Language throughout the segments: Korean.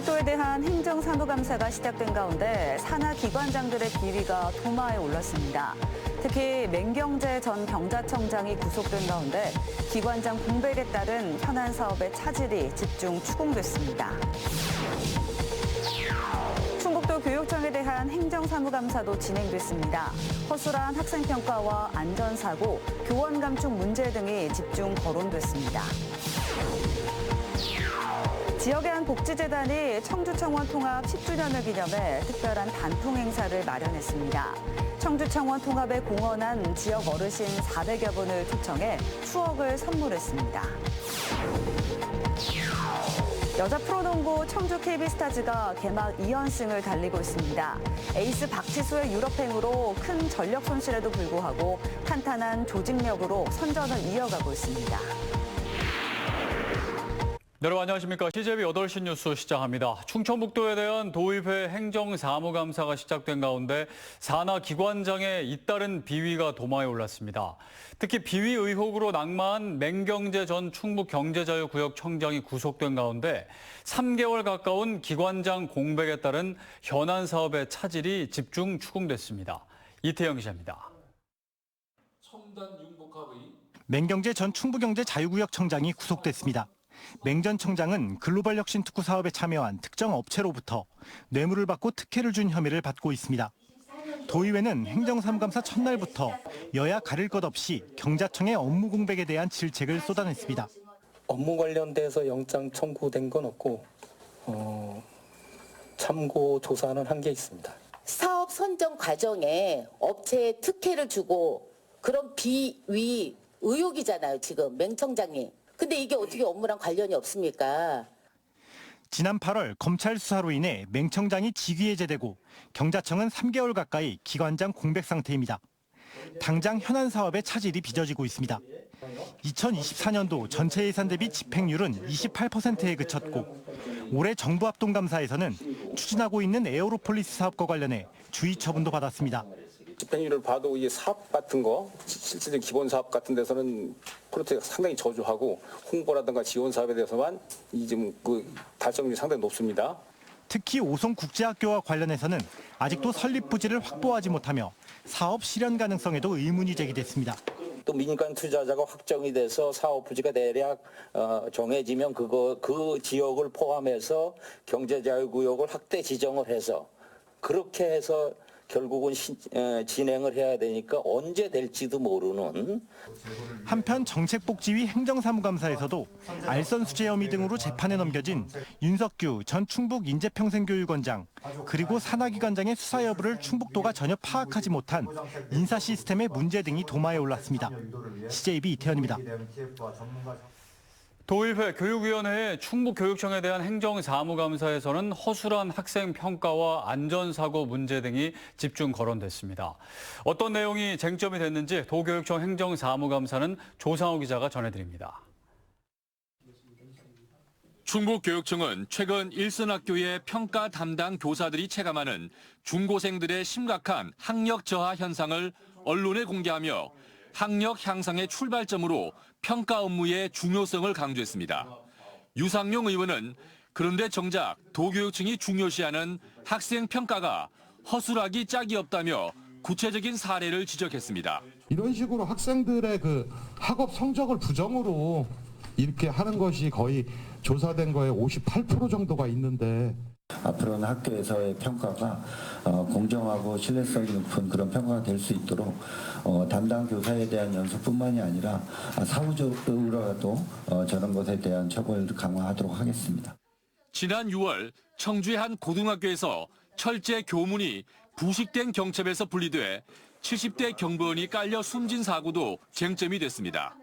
충북도에 대한 행정사무감사가 시작된 가운데 산하 기관장들의 비위가 도마에 올랐습니다. 특히 맹경재 전 경자청장이 구속된 가운데 기관장 공백에 따른 현안 사업의 차질이 집중 추궁됐습니다. 충북도 교육청에 대한 행정사무감사도 진행됐습니다. 허술한 학생평가와 안전사고, 교원 감축 문제 등이 집중 거론됐습니다. 지역의 한 복지재단이 청주청원 통합 10주년을 기념해 특별한 단풍 행사를 마련했습니다. 청주청원 통합에 공헌한 지역 어르신 400여 분을 초청해 추억을 선물했습니다. 여자 프로농구 청주 KB스타즈가 개막 2연승을 달리고 있습니다. 에이스 박지수의 유럽행으로 큰 전력 손실에도 불구하고 탄탄한 조직력으로 선전을 이어가고 있습니다. 여러분 안녕하십니까. CJB 8시 뉴스 시작합니다. 충청북도에 대한 도의회 행정사무감사가 시작된 가운데 산하 기관장의 잇따른 비위가 도마에 올랐습니다. 특히 비위 의혹으로 낙마한 맹경재 전 충북경제자유구역청장이 구속된 가운데 3개월 가까운 기관장 공백에 따른 현안 사업의 차질이 집중 추궁됐습니다. 이태영 기자입니다. 맹경재 전 충북경제자유구역청장이 구속됐습니다. 맹 전 청장은 글로벌 혁신 특구 사업에 참여한 특정 업체로부터 뇌물을 받고 특혜를 준 혐의를 받고 있습니다. 도의회는 행정사무감사 첫날부터 여야 가릴 것 없이 경자청의 업무 공백에 대한 질책을 쏟아냈습니다. 업무 관련돼서 영장 청구된 건 없고 참고 조사는 한 게 있습니다. 사업 선정 과정에 업체에 특혜를 주고 그런 비위 의혹이잖아요, 지금 맹 청장이. 근데 이게 어떻게 업무랑 관련이 없습니까? 지난 8월 검찰 수사로 인해 맹 청장이 직위해제되고 경자청은 3개월 가까이 기관장 공백 상태입니다. 당장 현안 사업의 차질이 빚어지고 있습니다. 2024년도 전체 예산 대비 집행률은 28%에 그쳤고 올해 정부 합동감사에서는 추진하고 있는 에어로폴리스 사업과 관련해 주의 처분도 받았습니다. 집행률을 봐도 이 사업 같은 거, 실질적인 기본 사업 같은 데서는 프로젝트가 상당히 저조하고 홍보라든가 지원 사업에 대해서만 지금 그 달성률이 상당히 높습니다. 특히 오송국제학교와 관련해서는 아직도 설립 부지를 확보하지 못하며 사업 실현 가능성에도 의문이 제기됐습니다. 또 민간 투자자가 확정이 돼서 사업 부지가 대략 정해지면 그 지역을 포함해서 경제자유구역을 확대 지정을 해서 그렇게 해서 결국은 진행을 해야 되니까 언제 될지도 모르는. 한편 정책복지위 행정사무감사에서도 알선 수재 혐의 등으로 재판에 넘겨진 윤석규 전 충북 인재평생교육원장 그리고 산하기관장의 수사 여부를 충북도가 전혀 파악하지 못한 인사 시스템의 문제 등이 도마에 올랐습니다. CJB 이태현입니다. 도의회 교육위원회의 충북교육청에 대한 행정사무감사에서는 허술한 학생 평가와 안전사고 문제 등이 집중 거론됐습니다. 어떤 내용이 쟁점이 됐는지 도교육청 행정사무감사는 조상우 기자가 전해드립니다. 충북교육청은 최근 일선학교의 평가 담당 교사들이 체감하는 중고생들의 심각한 학력 저하 현상을 언론에 공개하며 학력 향상의 출발점으로 평가 업무의 중요성을 강조했습니다. 유상용 의원은 그런데 정작 도교육청이 중요시하는 학생 평가가 허술하기 짝이 없다며 구체적인 사례를 지적했습니다. 이런 식으로 학생들의 그 학업 성적을 부정으로 이렇게 하는 것이 거의 조사된 거에 58% 정도가 있는데 앞으로는 학교에서의 평가가 공정하고 신뢰성이 높은 그런 평가가 될 수 있도록 담당 교사에 대한 연수뿐만이 아니라 사후적으로라도 저런 것에 대한 처벌을 강화하도록 하겠습니다. 지난 6월 청주의 한 고등학교에서 철제 교문이 부식된 경첩에서 분리돼 70대 경보원이 깔려 숨진 사고도 쟁점이 됐습니다.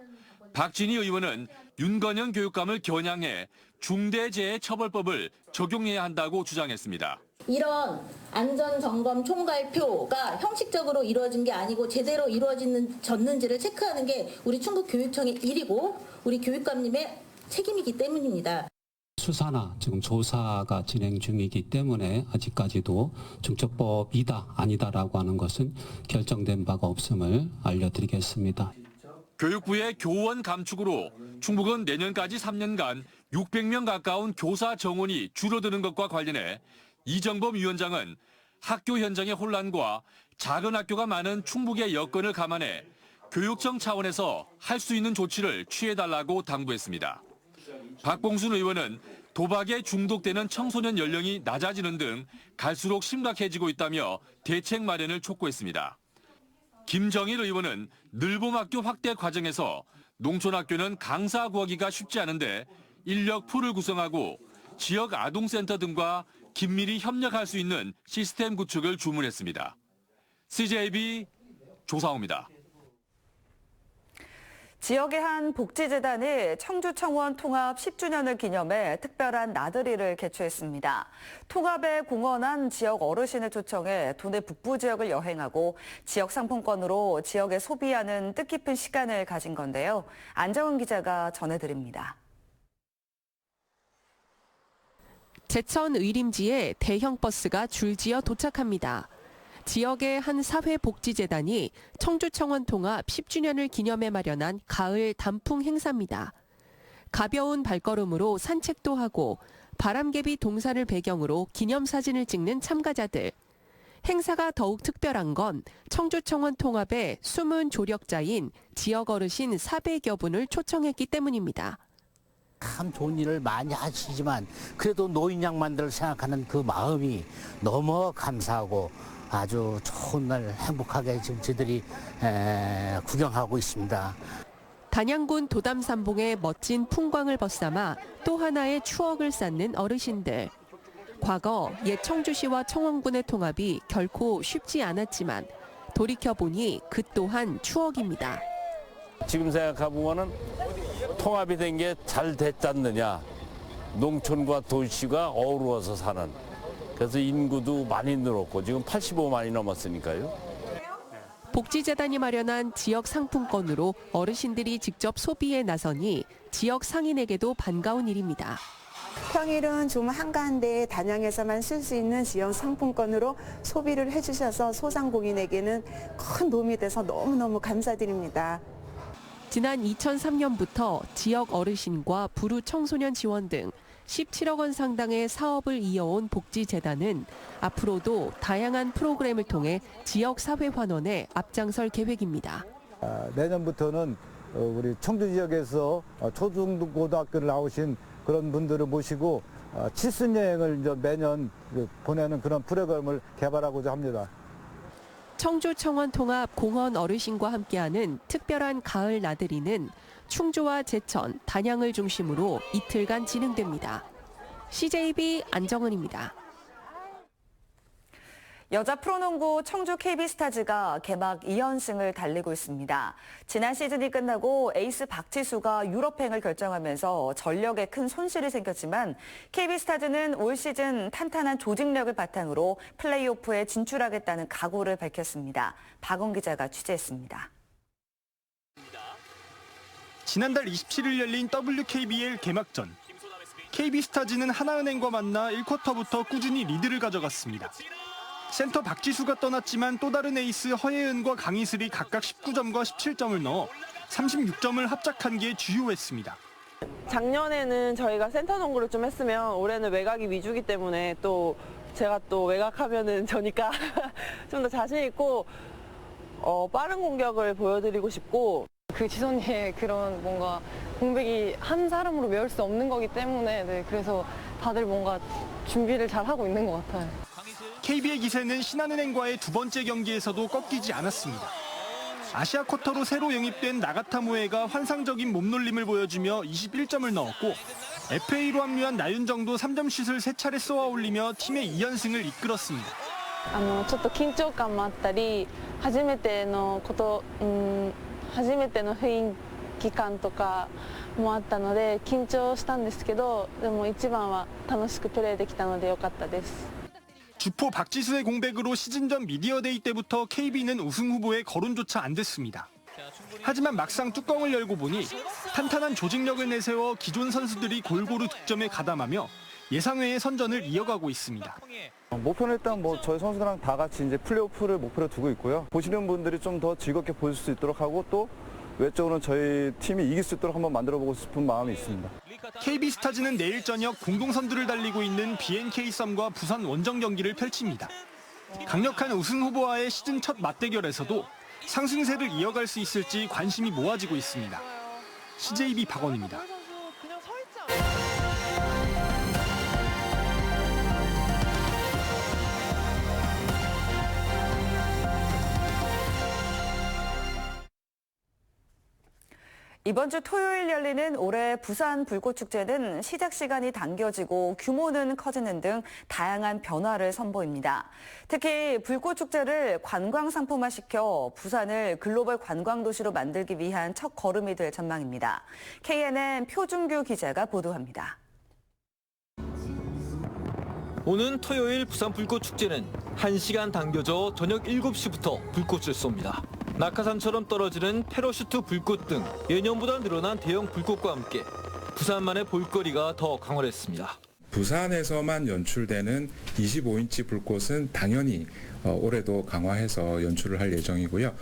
박진희 의원은 윤건영 교육감을 겨냥해 중대재해처벌법을 적용해야 한다고 주장했습니다. 이런 안전점검 총괄표가 형식적으로 이루어진 게 아니고 제대로 이루어졌는지를 체크하는 게 우리 충북교육청의 일이고 우리 교육감님의 책임이기 때문입니다. 수사나 지금 조사가 진행 중이기 때문에 아직까지도 중첩법이다 아니다라고 하는 것은 결정된 바가 없음을 알려드리겠습니다. 교육부의 교원 감축으로 충북은 내년까지 3년간 600명 가까운 교사 정원이 줄어드는 것과 관련해 이정범 위원장은 학교 현장의 혼란과 작은 학교가 많은 충북의 여건을 감안해 교육청 차원에서 할 수 있는 조치를 취해달라고 당부했습니다. 박봉순 의원은 도박에 중독되는 청소년 연령이 낮아지는 등 갈수록 심각해지고 있다며 대책 마련을 촉구했습니다. 김정일 의원은 늘봄학교 확대 과정에서 농촌학교는 강사 구하기가 쉽지 않은데 인력 풀을 구성하고 지역 아동센터 등과 긴밀히 협력할 수 있는 시스템 구축을 주문했습니다. CJB 조상우입니다. 지역의 한 복지재단이 청주청원 통합 10주년을 기념해 특별한 나들이를 개최했습니다. 통합에 공헌한 지역 어르신을 초청해 도내 북부 지역을 여행하고 지역 상품권으로 지역에 소비하는 뜻깊은 시간을 가진 건데요. 안정은 기자가 전해드립니다. 제천 의림지에 대형 버스가 줄지어 도착합니다. 지역의 한 사회복지재단이 청주청원 통합 10주년을 기념해 마련한 가을 단풍 행사입니다. 가벼운 발걸음으로 산책도 하고 바람개비 동산을 배경으로 기념사진을 찍는 참가자들. 행사가 더욱 특별한 건 청주청원 통합의 숨은 조력자인 지역 어르신 400여 분을 초청했기 때문입니다. 참 좋은 일을 많이 하시지만 그래도 노인 양반들을 생각하는 그 마음이 너무 감사하고 아주 좋은 날 행복하게 지금 저희들이 구경하고 있습니다. 단양군 도담산봉의 멋진 풍광을 벗삼아 또 하나의 추억을 쌓는 어르신들. 과거 옛 청주시와 청원군의 통합이 결코 쉽지 않았지만 돌이켜보니 그 또한 추억입니다. 지금 생각해보면은 통합이 된 게 잘 됐지 않느냐. 농촌과 도시가 어우러워서 사는. 그래서 인구도 많이 늘었고 지금 85만이 넘었으니까요. 복지재단이 마련한 지역 상품권으로 어르신들이 직접 소비에 나서니 지역 상인에게도 반가운 일입니다. 평일은 좀 한가한데 단양에서만 쓸 수 있는 지역 상품권으로 소비를 해주셔서 소상공인에게는 큰 도움이 돼서 너무너무 감사드립니다. 지난 2003년부터 지역 어르신과 불우 청소년 지원 등 17억 원 상당의 사업을 이어온 복지재단은 앞으로도 다양한 프로그램을 통해 지역 사회 환원에 앞장설 계획입니다. 내년부터는 우리 청주 지역에서 초중고등학교를 나오신 그런 분들을 모시고 칠순여행을 이제 매년 보내는 그런 프로그램을 개발하고자 합니다. 청주 청원 통합 공헌 어르신과 함께하는 특별한 가을 나들이는 충주와 제천, 단양을 중심으로 이틀간 진행됩니다. CJB 안정은입니다. 여자 프로농구 청주 KB스타즈가 개막 2연승을 달리고 있습니다. 지난 시즌이 끝나고 에이스 박지수가 유럽행을 결정하면서 전력에 큰 손실이 생겼지만 KB스타즈는 올 시즌 탄탄한 조직력을 바탕으로 플레이오프에 진출하겠다는 각오를 밝혔습니다. 박원 기자가 취재했습니다. 지난달 27일 열린 WKBL 개막전. KB스타즈는 하나은행과 만나 1쿼터부터 꾸준히 리드를 가져갔습니다. 센터 박지수가 떠났지만 또 다른 에이스 허예은과 강희슬이 각각 19점과 17점을 넣어 36점을 합작한 게 주요했습니다. 작년에는 저희가 센터 농구를 좀 했으면 올해는 외곽이 위주기 때문에 또 제가 또 외곽하면은 저니까 좀 더 자신 있고 빠른 공격을 보여드리고 싶고 그 지선이의 그런 뭔가 공백이 한 사람으로 메울 수 없는 거기 때문에 네, 그래서 다들 뭔가 준비를 잘 하고 있는 것 같아요. KB의 기세는 신한은행과의 두 번째 경기에서도 꺾이지 않았습니다. 아시아 쿼터로 새로 영입된 나가타 모에가 환상적인 몸놀림을 보여주며 21점을 넣었고 FA로 합류한 나윤정도 3점슛을 3차례 쏘아 올리며 팀의 2연승을 이끌었습니다. ちょっと緊張感もあったり初めての雰囲気感とかもあったので緊張したんですけどでも一番は楽しくプレーできたので良かったです。 주포 박지수의 공백으로 시즌 전 미디어데이 때부터 KB는 우승 후보에 거론조차 안 됐습니다. 하지만 막상 뚜껑을 열고 보니 탄탄한 조직력을 내세워 기존 선수들이 골고루 득점에 가담하며 예상외의 선전을 이어가고 있습니다. 목표는 일단 저희 선수들랑 다 같이 이제 플레이오프를 목표로 두고 있고요. 보시는 분들이 좀 더 즐겁게 보실 수 있도록 하고 또 외적으로는 저희 팀이 이길 수 있도록 한번 만들어보고 싶은 마음이 있습니다. KB스타즈는 내일 저녁 공동선두를 달리고 있는 BNK 썸과 부산 원정 경기를 펼칩니다. 강력한 우승 후보와의 시즌 첫 맞대결에서도 상승세를 이어갈 수 있을지 관심이 모아지고 있습니다. CJB 박원입니다. 이번 주 토요일 열리는 올해 부산 불꽃축제는 시작 시간이 당겨지고 규모는 커지는 등 다양한 변화를 선보입니다. 특히 불꽃축제를 관광 상품화시켜 부산을 글로벌 관광도시로 만들기 위한 첫 걸음이 될 전망입니다. KNN 표준규 기자가 보도합니다. 오는 토요일 부산 불꽃축제는 1시간 당겨져 저녁 7시부터 불꽃을 쏩니다. 낙하산처럼 떨어지는 패러슈트 불꽃 등 예년보다 늘어난 대형 불꽃과 함께 부산만의 볼거리가 더 강화됐습니다. 부산에서만 연출되는 25인치 불꽃은 당연히 올해도 강화해서 연출을 할 예정이고요.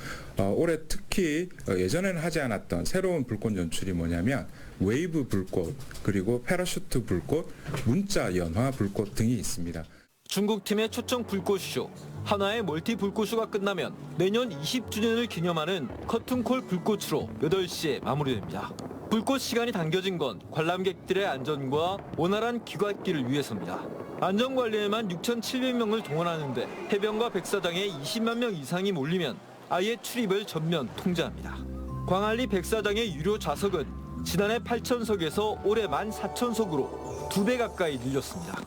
올해 특히 예전에는 하지 않았던 새로운 불꽃 연출이 뭐냐면 웨이브 불꽃, 그리고 패러슈트 불꽃, 문자 연화 불꽃 등이 있습니다. 중국팀의 초청 불꽃쇼, 한화의 멀티 불꽃쇼가 끝나면 내년 20주년을 기념하는 커튼콜 불꽃으로 8시에 마무리됩니다. 불꽃 시간이 당겨진 건 관람객들의 안전과 원활한 귀갓길을 위해서입니다. 안전관리에만 6,700명을 동원하는데 해변과 백사장에 20만 명 이상이 몰리면 아예 출입을 전면 통제합니다. 광안리 백사장의 유료 좌석은 지난해 8,000석에서 올해 14,000석으로 2배 가까이 늘렸습니다.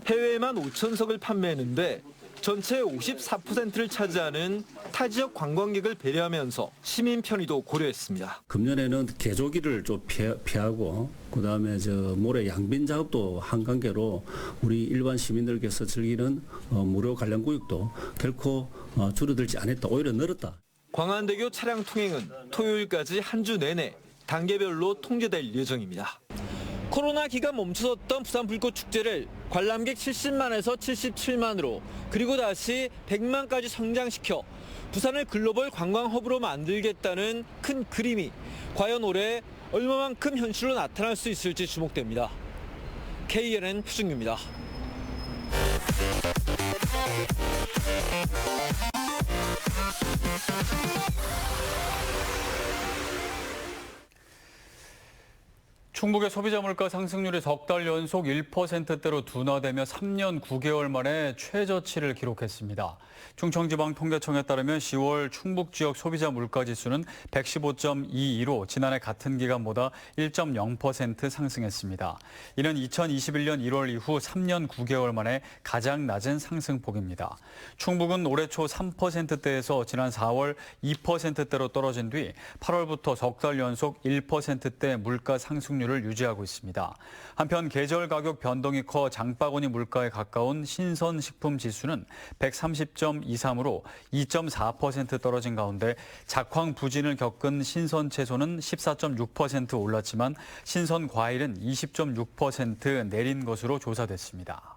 해외에만 5,000석을 판매했는데 전체의 54%를 차지하는 타 지역 관광객을 배려하면서 시민 편의도 고려했습니다. 금년에는 개조기를 좀 피하고 그다음에 모래 양빈 작업도 한관계로 우리 일반 시민들께서 즐기는 무료 관람 구역도 결코 줄어들지 않았다. 오히려 늘었다. 광안대교 차량 통행은 토요일까지 한 주 내내 단계별로 통제될 예정입니다. 코로나 기간 멈춰섰던 부산 불꽃축제를 관람객 70만에서 77만으로 그리고 다시 100만까지 성장시켜 부산을 글로벌 관광 허브로 만들겠다는 큰 그림이 과연 올해 얼마만큼 현실로 나타날 수 있을지 주목됩니다. KNN 표준규입니다. 충북의 소비자 물가 상승률이 석 달 연속 1%대로 둔화되며 3년 9개월 만에 최저치를 기록했습니다. 충청지방통계청에 따르면 10월 충북 지역 소비자 물가 지수는 115.22로 지난해 같은 기간보다 1.0% 상승했습니다. 이는 2021년 1월 이후 3년 9개월 만에 가장 낮은 상승폭입니다. 충북은 올해 초 3%대에서 지난 4월 2%대로 떨어진 뒤 8월부터 석 달 연속 1%대 물가 상승률을 유지하고 있습니다. 한편 계절 가격 변동이 커 장바구니 물가에 가까운 신선식품 지수는 130.23으로 2.4% 떨어진 가운데 작황 부진을 겪은 신선 채소는 14.6% 올랐지만 신선 과일은 20.6% 내린 것으로 조사됐습니다.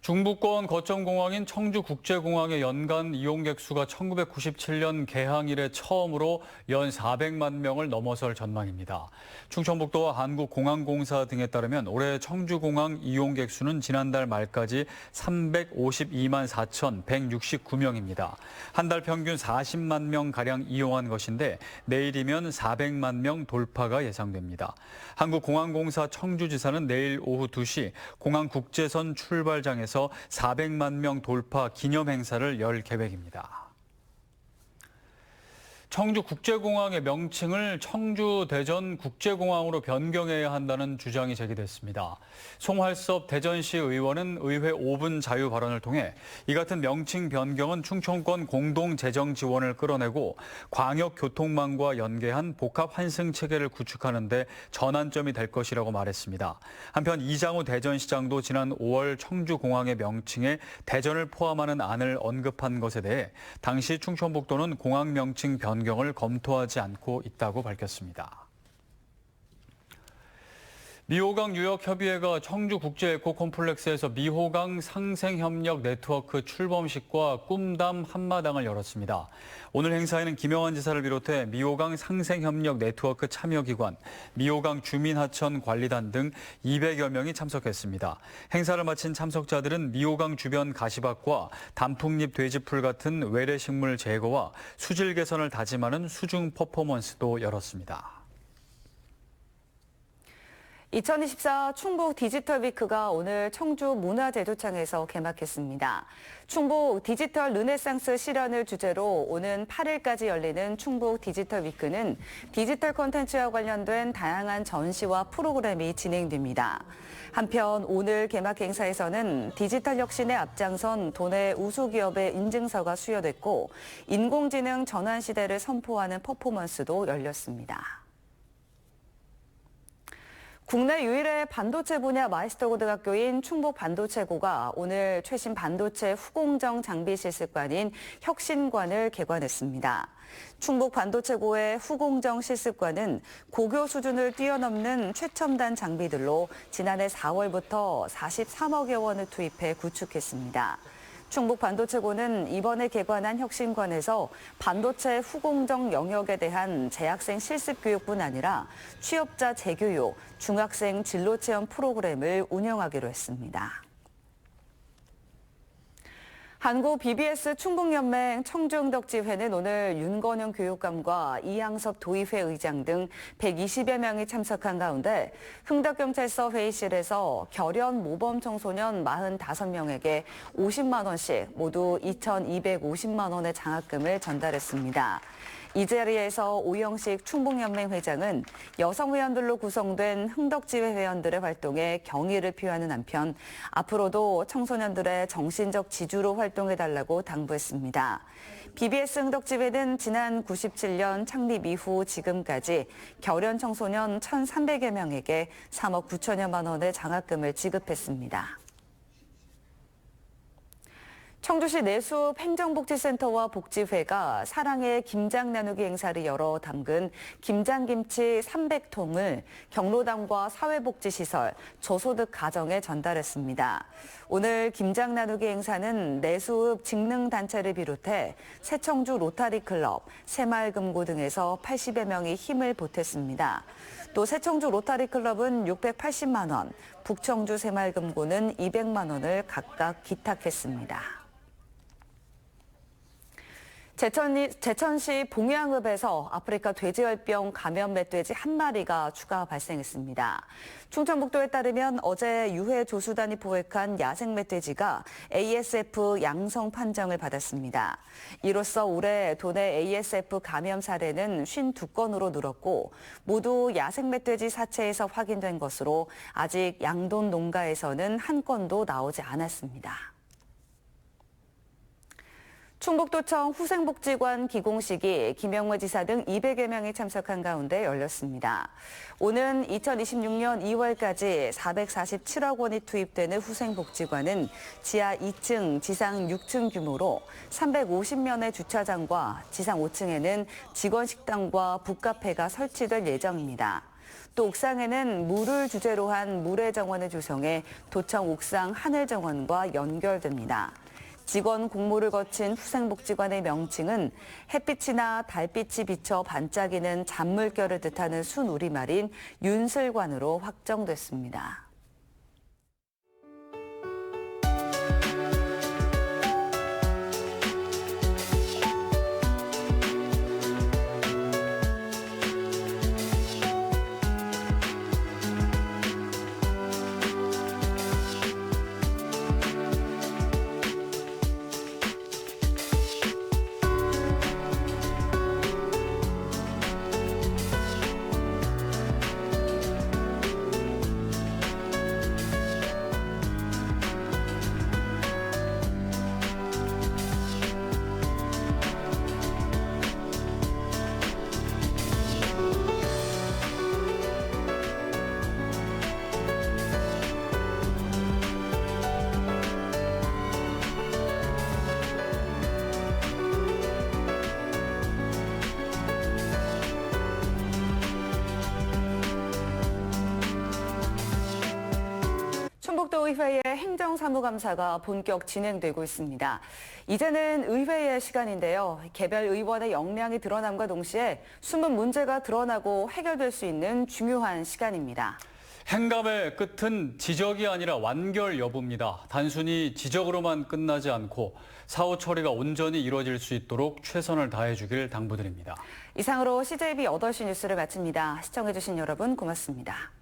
중부권 거점공항인 청주국제공항의 연간 이용객 수가 1997년 개항 이래 처음으로 연 400만 명을 넘어설 전망입니다. 충청북도와 한국공항공사 등에 따르면 올해 청주공항 이용객 수는 지난달 말까지 352만 4,169명입니다. 한 달 평균 40만 명가량 이용한 것인데 내일이면 400만 명 돌파가 예상됩니다. 한국공항공사 청주지사는 내일 오후 2시 공항 국제선 출발장에서 400만 명 돌파 기념 행사를 열 계획입니다. 청주국제공항의 명칭을 청주대전국제공항으로 변경해야 한다는 주장이 제기됐습니다. 송활섭 대전시 의원은 의회 5분 자유 발언을 통해 이 같은 명칭 변경은 충청권 공동재정 지원을 끌어내고 광역교통망과 연계한 복합 환승 체계를 구축하는 데 전환점이 될 것이라고 말했습니다. 한편 이장우 대전시장도 지난 5월 청주공항의 명칭에 대전을 포함하는 안을 언급한 것에 대해 당시 충청북도는 공항 명칭 변경을 검토하지 않고 있다고 밝혔습니다. 미호강 유역협의회가 청주국제에코컴플렉스에서 미호강 상생협력 네트워크 출범식과 꿈담 한마당을 열었습니다. 오늘 행사에는 김영환 지사를 비롯해 미호강 상생협력 네트워크 참여기관, 미호강 주민하천 관리단 등 200여 명이 참석했습니다. 행사를 마친 참석자들은 미호강 주변 가시밭과 단풍잎 돼지풀 같은 외래식물 제거와 수질 개선을 다짐하는 수중 퍼포먼스도 열었습니다. 2024 충북 디지털 위크가 오늘 청주 문화제도창에서 개막했습니다. 충북 디지털 르네상스 실현을 주제로 오는 8일까지 열리는 충북 디지털 위크는 디지털 콘텐츠와 관련된 다양한 전시와 프로그램이 진행됩니다. 한편 오늘 개막 행사에서는 디지털 혁신에 앞장선 도내 우수 기업의 인증서가 수여됐고 인공지능 전환 시대를 선포하는 퍼포먼스도 열렸습니다. 국내 유일의 반도체 분야 마이스터 고등학교인 충북 반도체고가 오늘 최신 반도체 후공정 장비 실습관인 혁신관을 개관했습니다. 충북 반도체고의 후공정 실습관은 고교 수준을 뛰어넘는 최첨단 장비들로 지난해 4월부터 43억여 원을 투입해 구축했습니다. 충북 반도체고는 이번에 개관한 혁신관에서 반도체 후공정 영역에 대한 재학생 실습 교육뿐 아니라 취업자 재교육, 중학생 진로체험 프로그램을 운영하기로 했습니다. 한국 BBS 충북연맹 청주흥덕지회는 오늘 윤건영 교육감과 이항섭 도의회 의장 등 120여 명이 참석한 가운데 흥덕경찰서 회의실에서 결연 모범 청소년 45명에게 50만 원씩 모두 2,250만 원의 장학금을 전달했습니다. 이 자리에서 오영식 충북연맹 회장은 여성 회원들로 구성된 흥덕지회 회원들의 활동에 경의를 표하는 한편 앞으로도 청소년들의 정신적 지주로 활동해달라고 당부했습니다. BBS 흥덕지회는 지난 97년 창립 이후 지금까지 결연 청소년 1,300여 명에게 3억 9천여만 원의 장학금을 지급했습니다. 청주시 내수읍 행정복지센터와 복지회가 사랑의 김장 나누기 행사를 열어 담근 김장김치 300통을 경로당과 사회복지시설, 저소득 가정에 전달했습니다. 오늘 김장 나누기 행사는 내수읍 직능단체를 비롯해 새청주 로타리클럽, 새마을금고 등에서 80여 명이 힘을 보탰습니다. 또 새청주 로타리클럽은 680만 원, 북청주 새마을금고는 200만 원을 각각 기탁했습니다. 제천시 봉양읍에서 아프리카 돼지열병 감염 멧돼지 한 마리가 추가 발생했습니다. 충청북도에 따르면 어제 유해 조수단이 포획한 야생 멧돼지가 ASF 양성 판정을 받았습니다. 이로써 올해 도내 ASF 감염 사례는 52건으로 늘었고 모두 야생 멧돼지 사체에서 확인된 것으로 아직 양돈 농가에서는 한 건도 나오지 않았습니다. 충북도청 후생복지관 기공식이 김영무 지사 등 200여 명이 참석한 가운데 열렸습니다. 오는 2026년 2월까지 447억 원이 투입되는 후생복지관은 지하 2층, 지상 6층 규모로 350면의 주차장과 지상 5층에는 직원 식당과 북카페가 설치될 예정입니다. 또 옥상에는 물을 주제로 한 물회정원을 조성해 도청 옥상 하늘정원과 연결됩니다. 직원 공모를 거친 후생복지관의 명칭은 햇빛이나 달빛이 비쳐 반짝이는 잔물결을 뜻하는 순우리말인 윤슬관으로 확정됐습니다. 도의회의 행정사무감사가 본격 진행되고 있습니다. 이제는 의회의 시간인데요. 개별 의원의 역량이 드러남과 동시에 숨은 문제가 드러나고 해결될 수 있는 중요한 시간입니다. 행감의 끝은 지적이 아니라 완결 여부입니다. 단순히 지적으로만 끝나지 않고 사후 처리가 온전히 이루어질 수 있도록 최선을 다해주길 당부드립니다. 이상으로 CJB 8시 뉴스를 마칩니다. 시청해주신 여러분 고맙습니다.